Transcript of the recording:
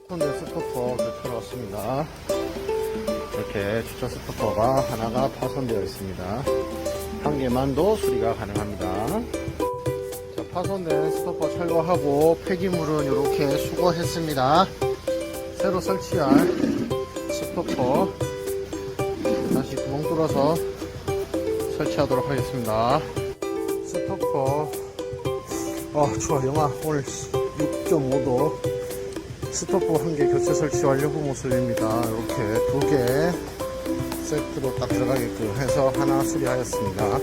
파손된 스토퍼 교체로 왔습니다. 이렇게 주차 스토퍼가 하나가 파손되어 있습니다. 한 개만도 수리가 가능합니다. 자, 파손된 스토퍼 철거하고 폐기물은 이렇게 수거했습니다. 새로 설치할 스토퍼 다시 구멍 뚫어서 설치하도록 하겠습니다. 스토퍼 좋아. 영하 오늘 6.5도 스토퍼 한 개 교체 설치 완료 후 모습입니다. 이렇게 두 개 세트로 딱 들어가게끔 해서 하나 수리하였습니다.